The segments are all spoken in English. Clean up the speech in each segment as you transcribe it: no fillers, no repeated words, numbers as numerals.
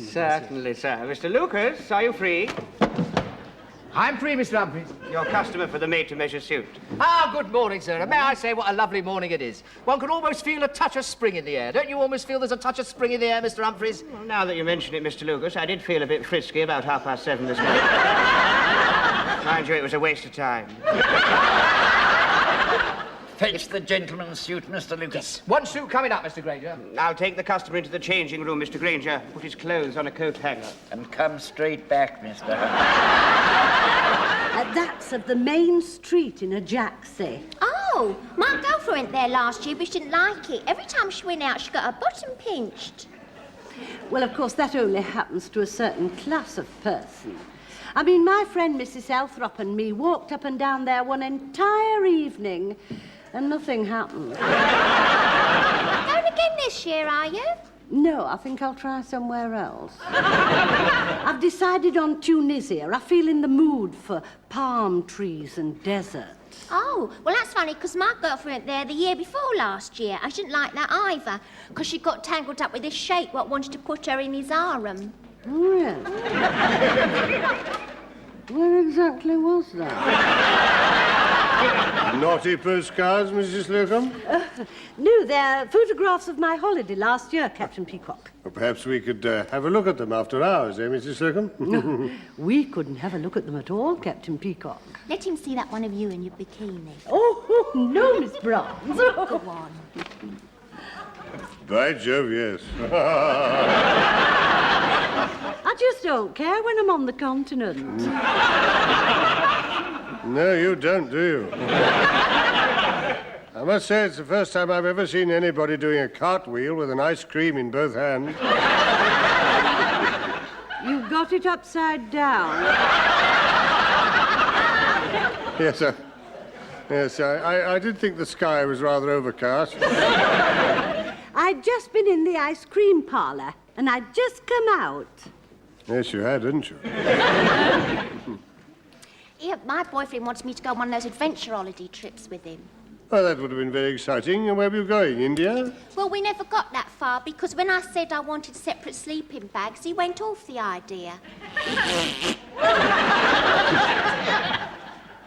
Certainly, sir. Mr. Lucas, are you free? I'm free, Mr. Humphries. Your customer for the made-to-measure suit. Ah, good morning, sir. And may I say what a lovely morning it is? One can almost feel a touch of spring in the air. Don't you almost feel there's a touch of spring in the air, Mr. Humphries? Well, now that you mention it, Mr. Lucas, I did feel a bit frisky about 7:30 this morning. Mind you, it was a waste of time. Fetch the gentleman's suit, Mr. Lucas. Yes. One suit coming up, Mr. Granger. I'll take the customer into the changing room, Mr. Granger. Put his clothes on a coat hanger. And come straight back, Mr. That's of the main street in Ajaxie. Oh, my girlfriend went there last year, but she didn't like it. Every time she went out, she got her bottom pinched. Well, of course, that only happens to a certain class of person. I mean, my friend Mrs. Elthrop and me walked up and down there one entire evening, and nothing happened. Going again this year, are you? No, I think I'll try somewhere else. I've decided on Tunisia. I feel in the mood for palm trees and desert. Oh, well, that's funny, because my girlfriend went there the year before last year. I shouldn't like that either, because she got tangled up with this sheikh what wanted to put her in his harem. Really? Where exactly was that? Naughty postcards, Mrs. Slocum? No, they're photographs of my holiday last year, Captain Peacock. Well, perhaps we could have a look at them after hours, Mrs. Slocum? No, we couldn't have a look at them at all, Captain Peacock. Let him see that one of you in your bikini. Oh, no, Miss Bronze. Go on. By Jove, yes. I just don't care when I'm on the continent. No, you don't, do you? I must say it's the first time I've ever seen anybody doing a cartwheel with an ice cream in both hands. You've got it upside down. Yes, sir. Yes, I did think the sky was rather overcast. I'd just been in the ice cream parlour, and I'd just come out. Yes, you had, didn't you? Yeah, my boyfriend wants me to go on one of those adventure holiday trips with him. Well, that would have been very exciting. And where were you going, India? Well, we never got that far, because when I said I wanted separate sleeping bags, he went off the idea.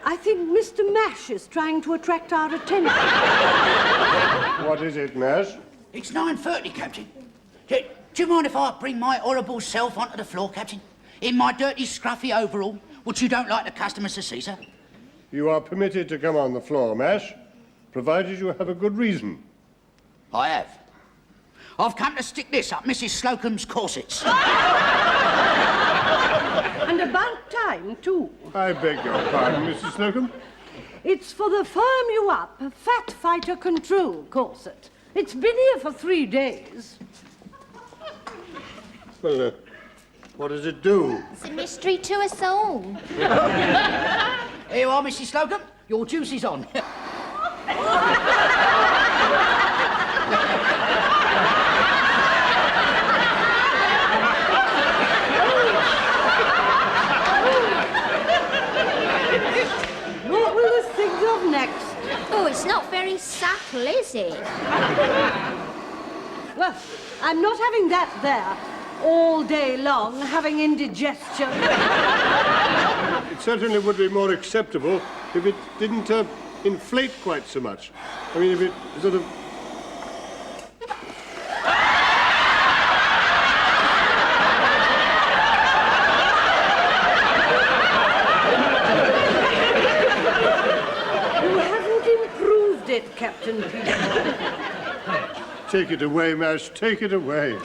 I think Mr. Mash is trying to attract our attention. What is it, Nash? It's 9:30, Captain. Do you mind if I bring my horrible self onto the floor, Captain? In my dirty, scruffy overall, which you don't like the customers to see, sir? You are permitted to come on the floor, Mash, provided you have a good reason. I have. I've come to stick this up Mrs. Slocum's corsets. And about time, too. I beg your pardon, Mrs. Slocum. It's for the firm you up, Fat Fighter Control corset. It's been here for 3 days. Well, what does it do? It's a mystery to us all. Here you are, Mrs. Slocum. Your juice is on. What will this think of next? Oh, it's not very subtle, is it? Well, I'm not having that there all day long, having indigestion. It certainly would be more acceptable if it didn't inflate quite so much. I mean, if it sort of... You haven't improved it, Captain Peter. Take it away, Mash, take it away.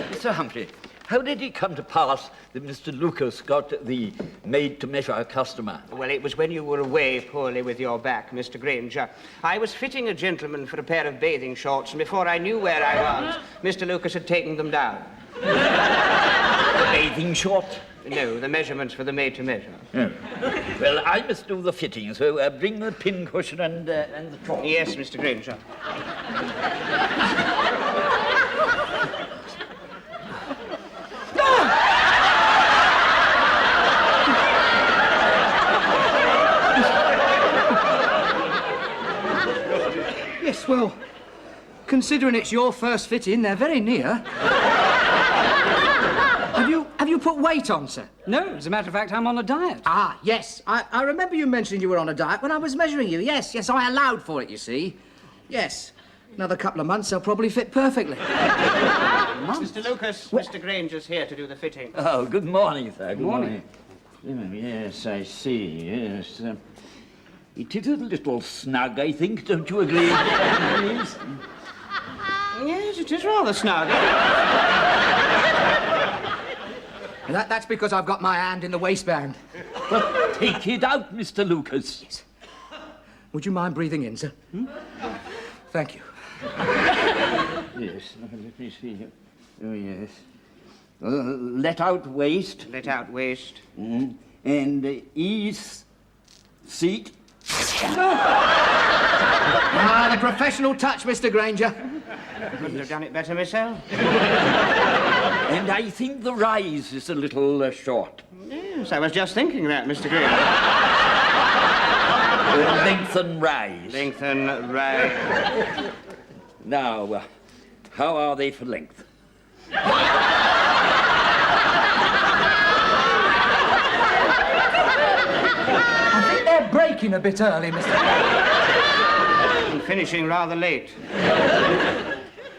Mr. Humphrey, how did it come to pass that Mr. Lucas got the made-to-measure customer? Well, it was when you were away poorly with your back, Mr. Granger. I was fitting a gentleman for a pair of bathing shorts, and before I knew where I was, Mr. Lucas had taken them down. The bathing short? No, the measurements for the made-to-measure. Oh. Well, I must do the fitting, so bring the pincushion and the top. Yes, Mr. Granger. Yes, well, considering it's your first fitting, they're very near. you put weight on, sir? No, as a matter of fact, I'm on a diet. Ah, yes. I remember you mentioning you were on a diet when I was measuring you. Yes, I allowed for it, you see. Yes. Another couple of months, they'll probably fit perfectly. Mr. Lucas, Mr. Granger's here to do the fitting. Oh, good morning, sir. Good Morning. Yes, I see, yes. It is a little snug, I think, don't you agree? Please? Yes, it is rather snug. That's because I've got my hand in the waistband. But take it out, Mr. Lucas. Yes. Would you mind breathing in, sir? Thank you. Yes, let me see. Oh, yes. Let out waist. Let out waist. And ease seat. Ah, the professional touch, Mr. Granger. Couldn't have done it better myself. And I think the rise is a little short. Yes, I was just thinking that, Mr. Granger. Lengthen rise. Lengthen, right. Now, how are they for length? I think they're breaking a bit early, Mr. And finishing rather late.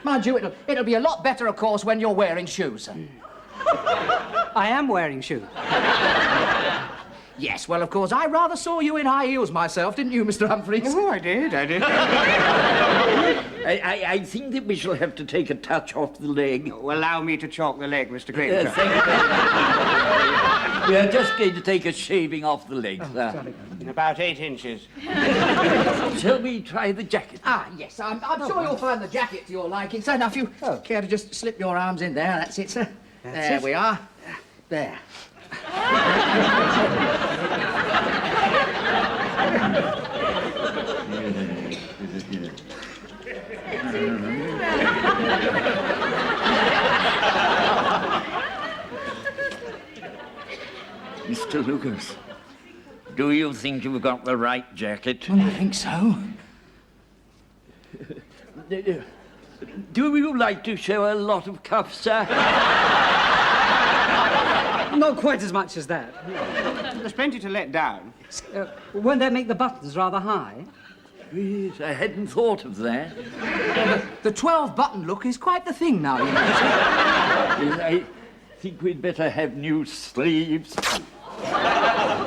Mind you, it'll be a lot better, of course, when you're wearing shoes, sir. I am wearing shoes. Yes, well, of course, I rather saw you in high heels myself, didn't you, Mr. Humphreys? Oh, I did. I think that we shall have to take a touch off the leg. Allow me to chalk the leg, Mr. Granger. Thank you. We are just going to take a shaving off the leg, sir. About 8 inches. Shall we try the jacket? Ah, yes, I'm sure you'll find the jacket to your liking, sir. Now, if you care to just slip your arms in there, that's it, sir. There we are. There. Mr. Lucas, do you think you've got the right jacket? Well, I think so. Do you like to show a lot of cuff, sir? Not quite as much as that. There's plenty to let down. Won't that make the buttons rather high? Yes, I hadn't thought of that. The 12-button look is quite the thing now, you know. Yes, I think we'd better have new sleeves.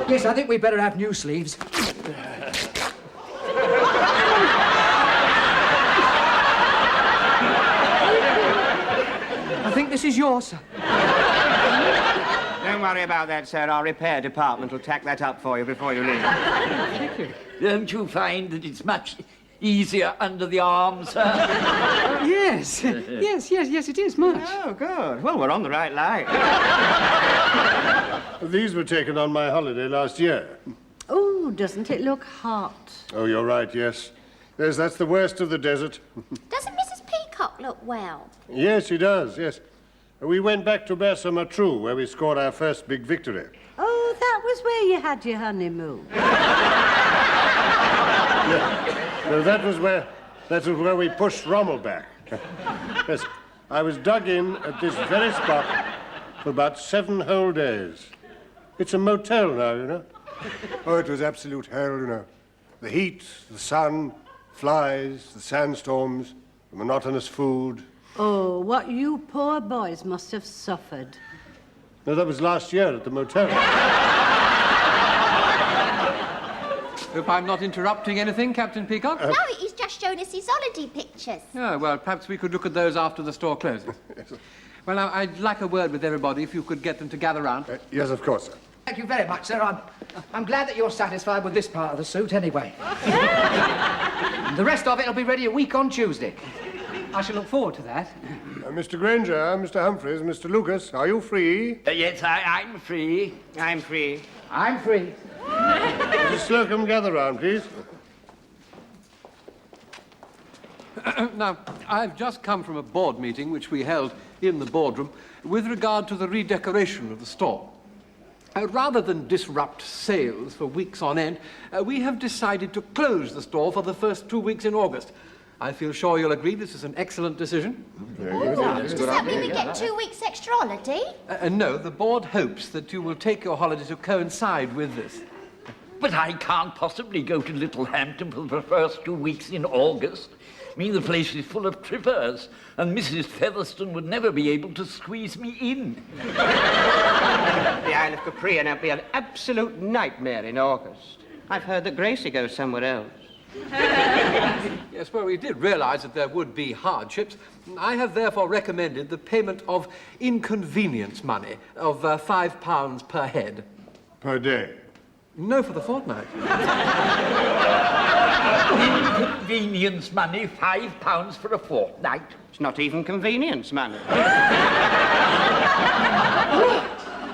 Yes, I think we'd better have new sleeves. I think this is yours, sir. Don't worry about that, sir. Our repair department will tack that up for you before you leave. Don't you find that it's much easier under the arm, sir? Yes. Yes, it is much. Oh, good. Well, we're on the right line. These were taken on my holiday last year. Oh, doesn't it look hot? Oh, you're right, yes. Yes, that's the worst of the desert. Doesn't Mrs. Peacock look well? Yes, she does, yes. We went back to Bersamatru, where we scored our first big victory. Oh, that was where you had your honeymoon. So that was where we pushed Rommel back. Yes, I was dug in at this very spot for about 7 whole days. It's a motel now, you know. Oh, it was absolute hell, you know. The heat, the sun, flies, the sandstorms, the monotonous food. Oh, what you poor boys must have suffered. No, that was last year at the motel. Hope I'm not interrupting anything, Captain Peacock? No, he's just shown us his holiday pictures. Oh, well, perhaps we could look at those after the store closes. Well, now, I'd like a word with everybody, if you could get them to gather round. Yes, of course, sir. Thank you very much, sir. I'm glad that you're satisfied with this part of the suit, anyway. The rest of it will be ready a week on Tuesday. I shall look forward to that. Mr. Granger, Mr. Humphreys, Mr. Lucas, are you free? Yes, I'm free. I'm free. I'm free. Mrs. Slocum, gather round, please. Now, I've just come from a board meeting which we held in the boardroom with regard to the redecoration of the store. Rather than disrupt sales for weeks on end, we have decided to close the store for the first 2 weeks in August. I feel sure you'll agree this is an excellent decision. Does that mean we get 2 weeks extra holiday? No, the board hopes that you will take your holiday to coincide with this. But I can't possibly go to Littlehampton for the first 2 weeks in August. I mean, the place is full of trippers, and Mrs. Featherstone would never be able to squeeze me in. The Isle of Capri and it'll be an absolute nightmare in August. I've heard that Gracie goes somewhere else. Yes, well, we did realise that there would be hardships. I have therefore recommended the payment of inconvenience money of £5 per head. Per day. No, for the fortnight. Inconvenience money, £5 for a fortnight. It's not even convenience money.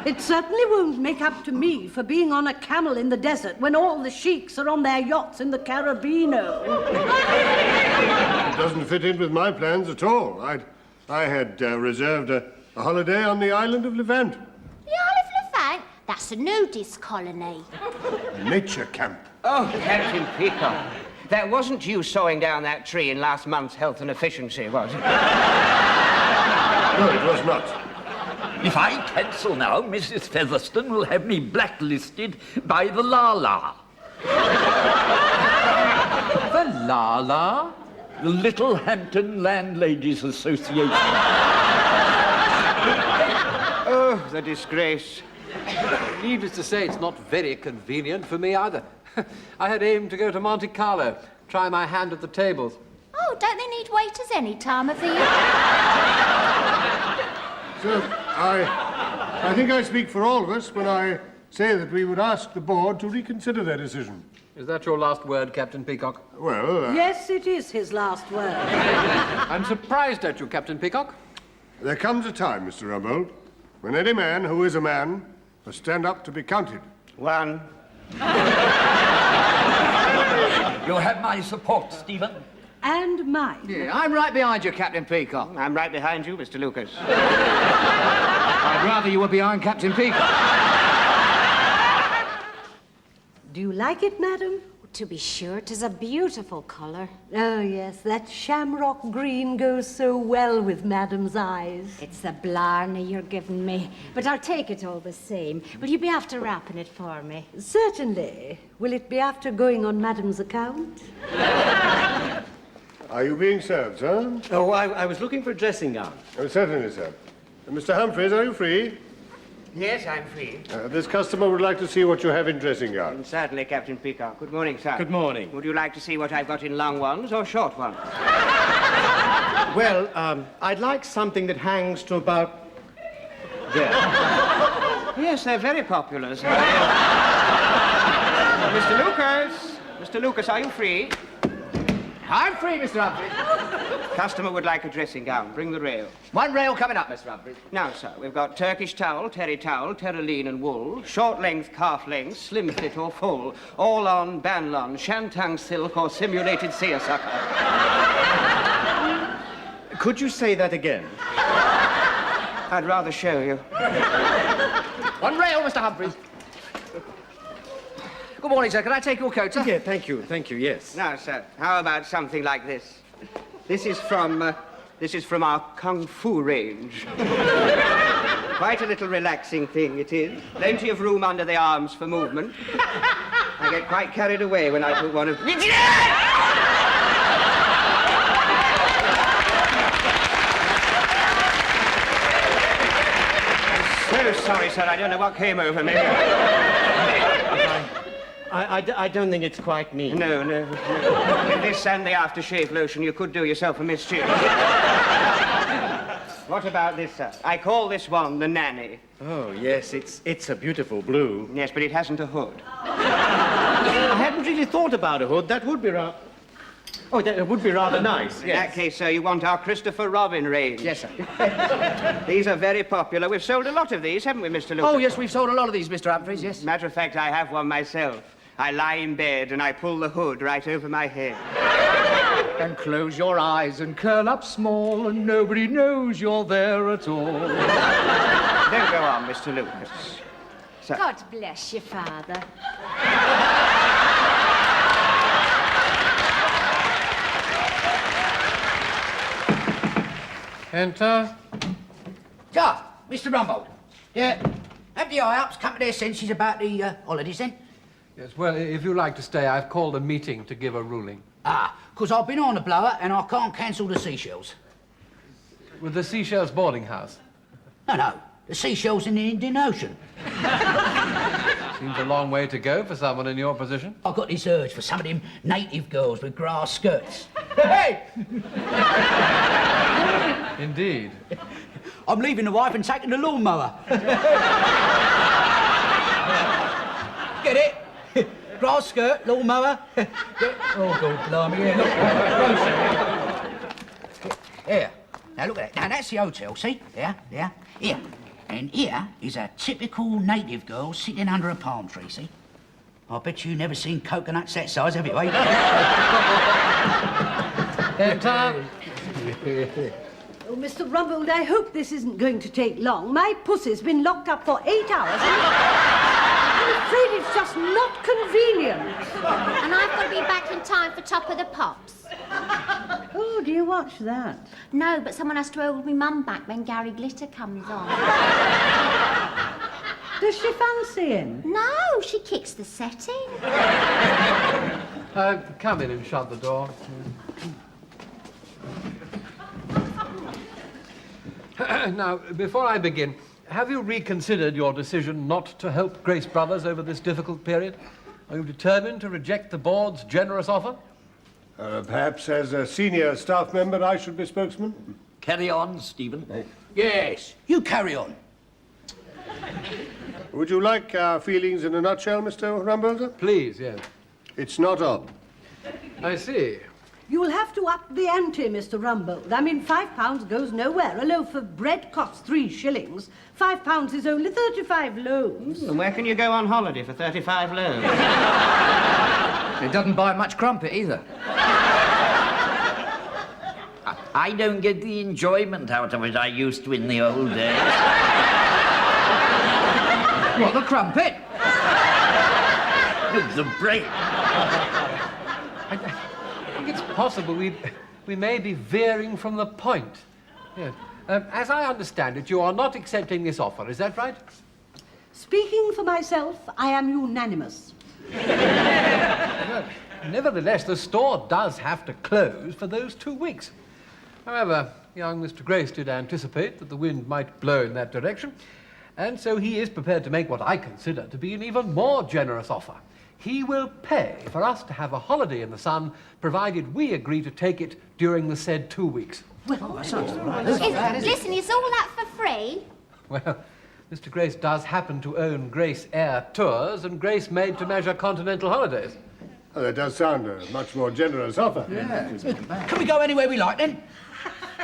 It certainly won't make up to me for being on a camel in the desert when all the sheiks are on their yachts in the Caribbeano. It doesn't fit in with my plans at all. I had reserved a holiday on the island of Levant. The Isle of Levant? That's a nudist colony. A nature camp. Oh, Captain Peacock. That wasn't you sawing down that tree in last month's Health and Efficiency, was it? No, it was not. If I cancel now, Mrs. Featherstone will have me blacklisted by the La-La. The La-La? The Littlehampton Landladies Association. Oh, the disgrace. Needless to say, it's not very convenient for me either. I had aimed to go to Monte Carlo, try my hand at the tables. Oh, don't they need waiters any time of the year? So, I think I speak for all of us when I say that we would ask the board to reconsider their decision. Is that your last word, Captain Peacock? Well, Yes, it is his last word. I'm surprised at you, Captain Peacock. there comes a time, Mr. Rumbold, when any man who is a man must stand up to be counted. One. You'll have my support, Stephen. And mine. Yeah, I'm right behind you, Captain Peacock. I'm right behind you, Mr. Lucas. I'd rather you were behind Captain Peacock. Do you like it, madam? To be sure, 'tis a beautiful colour. Oh, yes, that shamrock green goes so well with madam's eyes. It's the blarney you're giving me, but I'll take it all the same. Will you be after wrapping it for me? Certainly. Will it be after going on madam's account? Are you being served, sir? Oh, I was looking for a dressing gown. Oh, certainly, sir. Mr. Humphreys, are you free? Yes, I'm free. This customer would like to see what you have in dressing gown. Certainly, Captain Peacock. Good morning, sir. Good morning. Would you like to see what I've got in long ones or short ones? Well, I'd like something that hangs to about there. Yes, they're very popular, sir. Mr. Lucas! Mr. Lucas, are you free? I'm free, Mr. Humphreys. Customer would like a dressing gown. Bring the rail. One rail coming up, Mr. Humphreys. Now, sir, we've got Turkish towel, terry towel, terraline and wool, short length, calf length, slim fit or full, all on, banlon, shantung silk or simulated seersucker. Could you say that again? I'd rather show you. One rail, Mr. Humphreys. Good morning, sir. Can I take your coat, sir? Yeah, thank you, yes. Now, sir, how about something like this? This is from our Kung Fu range. Quite a little relaxing thing it is. Plenty of room under the arms for movement. I get quite carried away when I put one of... I'm so sorry, sir. I don't know what came over me. I don't think it's quite me. No. With this and the aftershave lotion, you could do yourself a mischief. What about this, sir? I call this one the nanny. Oh, yes, it's a beautiful blue. Yes, but it hasn't a hood. I hadn't really thought about a hood. That would be rather... Oh, that would be rather nice, In yes. that case, sir, you want our Christopher Robin range. Yes, sir. These are very popular. We've sold a lot of these, haven't we, Mr. Lucas? Oh, yes, we've sold a lot of these, Mr. Humphreys, yes. Matter of fact, I have one myself. I lie in bed and I pull the hood right over my head. And close your eyes and curl up small and nobody knows you're there at all. Don't go on, Mr. Lucas. Sir. God bless you, Father. Enter. Ah, Mr. Rumbold. Yeah, have the high-ups come to their senses about the holidays then? Yes, well, if you like to stay, I've called a meeting to give a ruling. Ah, 'cause I've been on the blower and I can't cancel the seashells. With the Seashells boarding house. No, the seashells in the Indian Ocean. Seems a long way to go for someone in your position. I've got this urge for some of them native girls with grass skirts. Hey! Indeed. I'm leaving the wife and taking the lawnmower. Get it? Grass skirt, lawnmower. Oh, God, blimey, yeah, look. Here. Now, look at that. Now, that's the hotel, see? There. Here. And here is a typical native girl sitting under a palm tree, see? I bet you never seen coconuts that size, have you, eh? Enter. Oh, Mr. Rumbold, I hope this isn't going to take long. My pussy's been locked up for 8 hours. I'm afraid it's just not convenient. And I've got to be back in time for Top of the Pops. Oh, do you watch that? No, but someone has to hold my mum back when Gary Glitter comes on. Does she fancy him? No, she kicks the setting. Come in and shut the door. Now, before I begin, have you reconsidered your decision not to help Grace Brothers over this difficult period? Are you determined to reject the board's generous offer? Perhaps as a senior staff member, I should be spokesman? Carry on, Stephen. Yes, you carry on. Would you like our feelings in a nutshell, Mr. Rumbold? Please, yes. It's not on. I see. You'll have to up the ante, Mr. Rumbold. I mean, £5 goes nowhere. A loaf of bread costs 3 shillings. £5 is only 35 loaves. And where can you go on holiday for 35 loaves? It doesn't buy much crumpet either. I don't get the enjoyment out of it I used to in the old days. What, the crumpet? No, the break. I think it's possible we may be veering from the point. Yes. As I understand it, you are not accepting this offer, is that right? Speaking for myself, I am unanimous. Nevertheless, the store does have to close for those 2 weeks. However, young Mr. Grace did anticipate that the wind might blow in that direction, and so he is prepared to make what I consider to be an even more generous offer. He will pay for us to have a holiday in the sun, provided we agree to take it during the said 2 weeks. That sounds all right. Listen, is all that for free? Well, Mr. Grace does happen to own Grace Air Tours and Grace Made to Measure Continental Holidays. Oh, that does sound a much more generous offer. Can we go anywhere we like, then?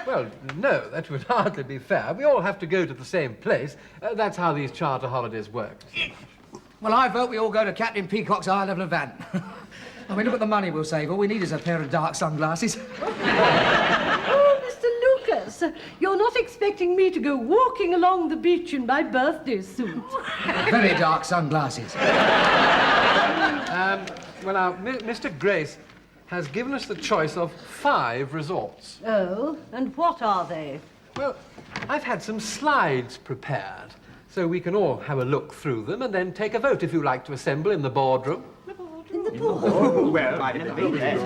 Well, no, that would hardly be fair. We all have to go to the same place. That's how these charter holidays work. Well, I vote we all go to Captain Peacock's high-level event. I mean, look at the money we'll save. All we need is a pair of dark sunglasses. Oh, Mr. Lucas, you're not expecting me to go walking along the beach in my birthday suit. Very dark sunglasses. Well, now, Mr. Grace has given us the choice of 5 resorts. Oh, and what are they? Well, I've had some slides prepared, so we can all have a look through them and then take a vote if you like to assemble in the boardroom. In the boardroom? Well, I've never been there.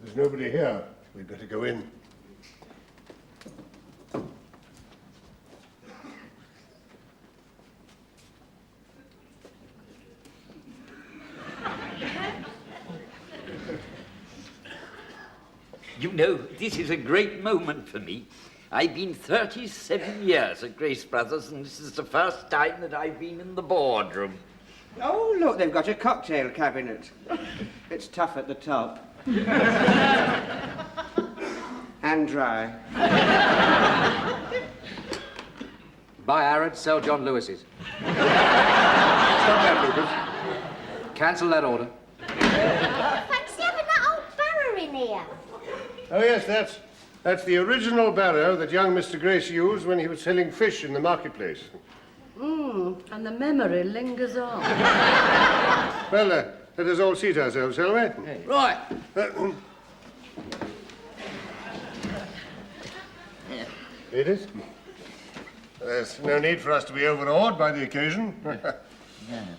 There's nobody here. We'd better go in. You know, this is a great moment for me. I've been 37 years at Grace Brothers, and this is the first time that I've been in the boardroom. Oh, look, they've got a cocktail cabinet. It's tough at the top. And dry. Buy Arad, sell John Lewis's. Stop that, Lucas. Cancel that order. Fancy having that old barrow in here. Oh, yes, That's the original barrow that young Mr. Grace used when he was selling fish in the marketplace. And the memory lingers on. Well, let us all seat ourselves, shall we? Right. Ladies, there's no need for us to be overawed by the occasion.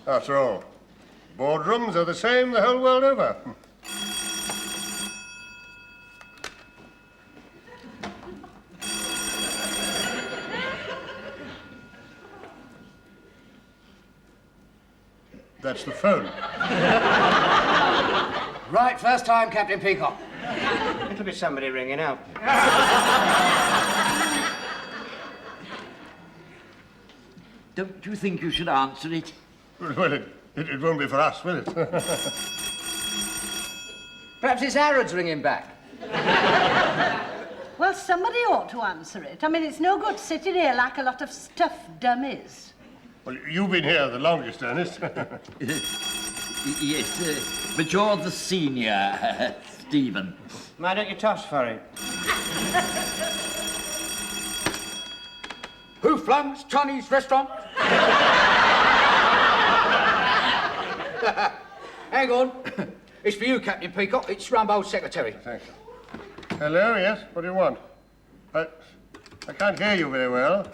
After all, boardrooms are the same the whole world over. That's the phone. Right, first time, Captain Peacock. It'll be somebody ringing out. Don't you think you should answer it? Well, it won't be for us, will it? Perhaps it's Harrods ringing back. Well, somebody ought to answer it. I mean, it's no good sitting here like a lot of stuffed dummies. Well, you've been here the longest, Ernest. Yes, but you're the senior, Stephen. Why don't you toss for it? Who flunks Chinese restaurant? Hang on. It's for you, Captain Peacock. It's Rumbo's secretary. Thank you. Hello, yes? What do you want? I can't hear you very well.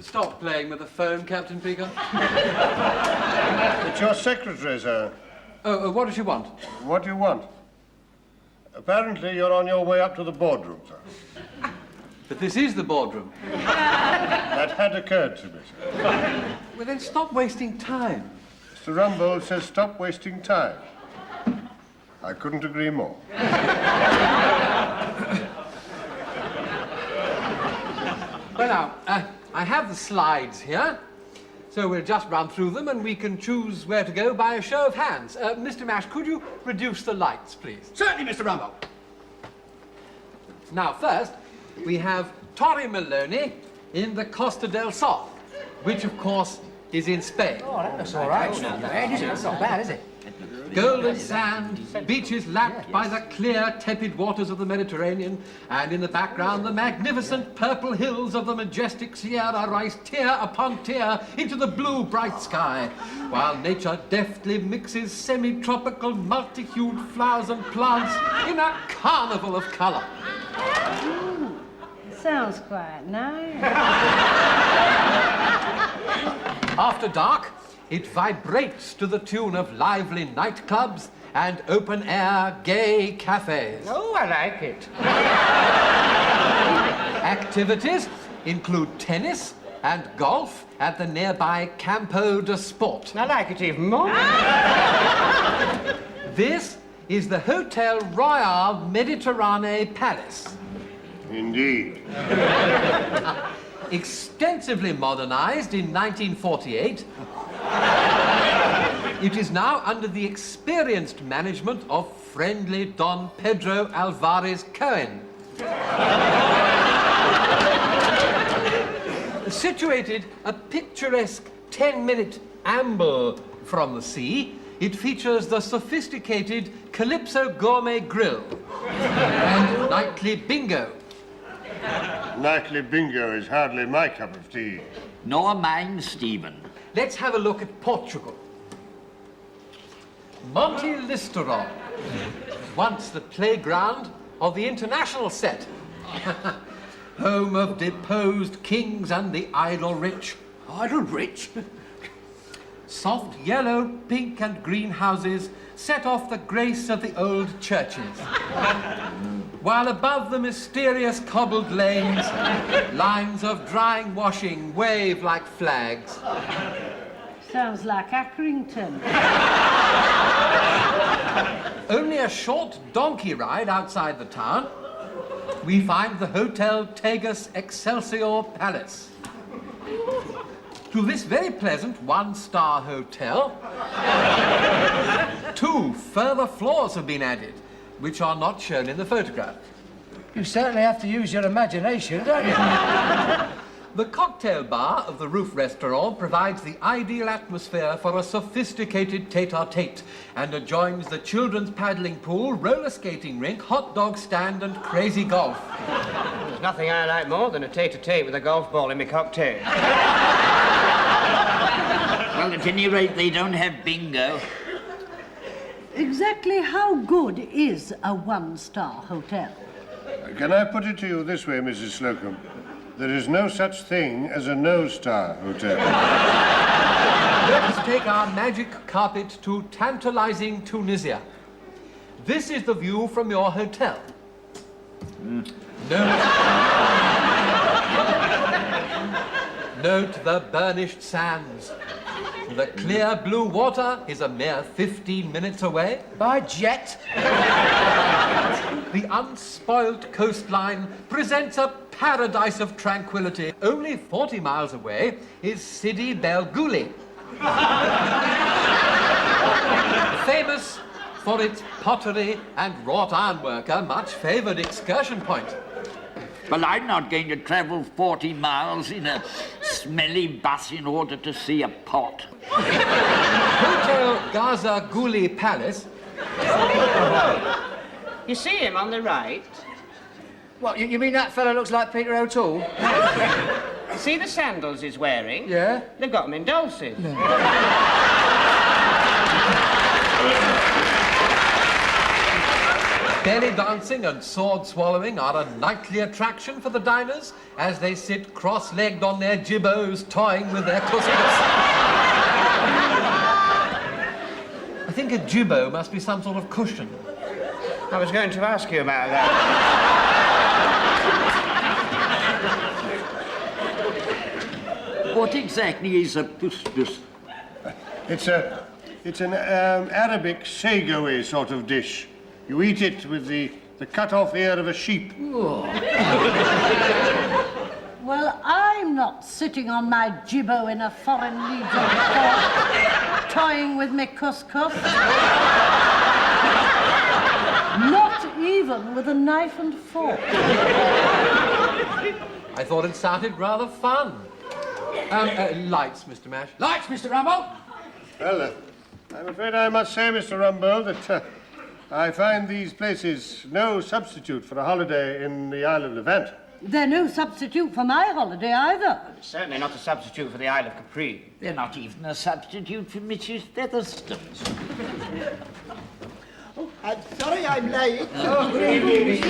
Stop playing with the phone, Captain Peacock. It's your secretary, sir. Oh, what does she want? What do you want? Apparently, you're on your way up to the boardroom, sir. But this is the boardroom. That had occurred to me, sir. Well, then stop wasting time. Mr. Rumbold says stop wasting time. I couldn't agree more. Well, now, I have the slides here, so we'll just run through them and we can choose where to go by a show of hands. Mr. Mash, could you reduce the lights, please? Certainly, Mr. Rumbo. Now, first, we have Torre Meloni in the Costa del Sol, which, of course, is in Spain. Oh, that's all right. It's not bad, is it? It's not bad, is it? Golden sand, beaches lapped by the clear, tepid waters of the Mediterranean, and in the background the magnificent purple hills of the majestic Sierra rise tier upon tier into the blue bright sky, while nature deftly mixes semi-tropical multi-hued flowers and plants in a carnival of colour. Sounds quite nice. After dark, it vibrates to the tune of lively nightclubs and open-air gay cafes. Oh, I like it. Activities include tennis and golf at the nearby Campo de Sport. I like it even more. This is the Hotel Royal Mediterranee Palace. Indeed. Extensively modernized in 1948, it is now under the experienced management of friendly Don Pedro Alvarez Cohen. Situated a picturesque 10-minute amble from the sea, it features the sophisticated Calypso Gourmet Grill and nightly bingo. Nightly bingo is hardly my cup of tea. Nor mine, Stephen. Let's have a look at Portugal. Monte Listeron, once the playground of the international set. Home of deposed kings and the idle rich. Idle rich? Soft yellow, pink and green houses set off the grace of the old churches. While above the mysterious cobbled lanes, lines of drying washing wave like flags. Sounds like Accrington. Only a short donkey ride outside the town, we find the Hotel Tagus Excelsior Palace. To this very pleasant one-star hotel, 2 further floors have been added, which are not shown in the photograph. You certainly have to use your imagination, don't you? The cocktail bar of the roof restaurant provides the ideal atmosphere for a sophisticated tete-a-tete and adjoins the children's paddling pool, roller skating rink, hot dog stand and crazy golf. There's nothing I like more than a tete-a-tete with a golf ball in my cocktail. Well, at any rate, they don't have bingo. Exactly how good is a one-star hotel? Can I put it to you this way, Mrs. Slocum? There is no such thing as a no-star hotel. Let us take our magic carpet to tantalizing Tunisia. This is the view from your hotel. Note the burnished sands. The clear blue water is a mere 15 minutes away. By jet. The unspoilt coastline presents a paradise of tranquility. Only 40 miles away is Sidi Belguli, famous for its pottery and wrought ironwork, a much favoured excursion point. Well, I'm not going to travel 40 miles in a smelly bus in order to see a pot. Hotel Gaza Guli Palace. You see him on the right? What, you mean that fella looks like Peter O'Toole? See the sandals he's wearing? Yeah? They've got him in dulces. Belly dancing and sword swallowing are a nightly attraction for the diners as they sit cross-legged on their jibbos toying with their couscous. I think a jibbo must be some sort of cushion. I was going to ask you about that. What exactly is a couscous? It's an Arabic sago-y sort of dish. You eat it with the cut-off ear of a sheep. Well, I'm not sitting on my jibbo in a foreign legion toying with me couscous. Not even with a knife and fork. I thought it sounded rather fun. Lights, Mr. Mash. Lights, Mr. Rumble. Well, I'm afraid I must say, Mr. Rumbold, that I find these places no substitute for a holiday in the Isle of Levant. They're no substitute for my holiday either. Certainly not a substitute for the Isle of Capri. They're not even a substitute for Mrs. Featherstone's. I'm sorry I'm late. Oh, good evening,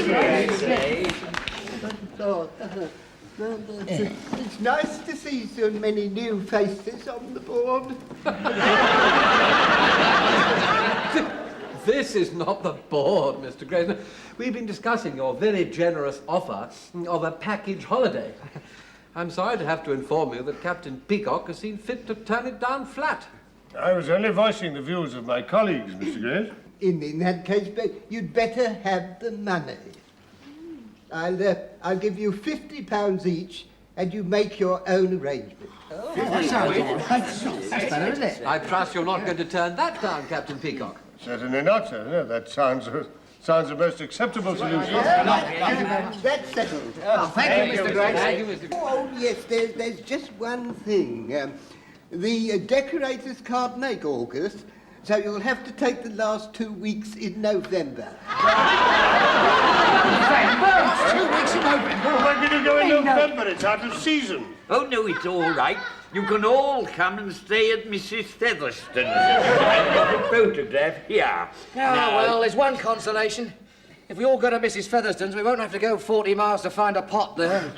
It's nice to see so many new faces on the board. This is not the board, Mr. Grace. We've been discussing your very generous offer of a package holiday. I'm sorry to have to inform you that Captain Peacock has seen fit to turn it down flat. I was only voicing the views of my colleagues, Mr. Grace. In that case, you'd better have the money. I'll give you £50 each, and you make your own arrangements. Oh, that sounds all right. That's better, isn't it? I trust you're not going to turn that down, Captain Peacock. Certainly not, sir. No, that sounds a most acceptable solution. That's settled. Thank you, Mr. Grace. Thank you, Mr. Grace. Oh, yes, there's just one thing. The decorators can't make August, so you'll have to take the last 2 weeks in November. 2 weeks in November. Why can you go in November? It's out of season. Oh, no, it's all right. You can all come and stay at Mrs. Featherstone's. I've got a photograph here. Well, there's one consolation. If we all go to Mrs. Featherstone's, we won't have to go 40 miles to find a pot there.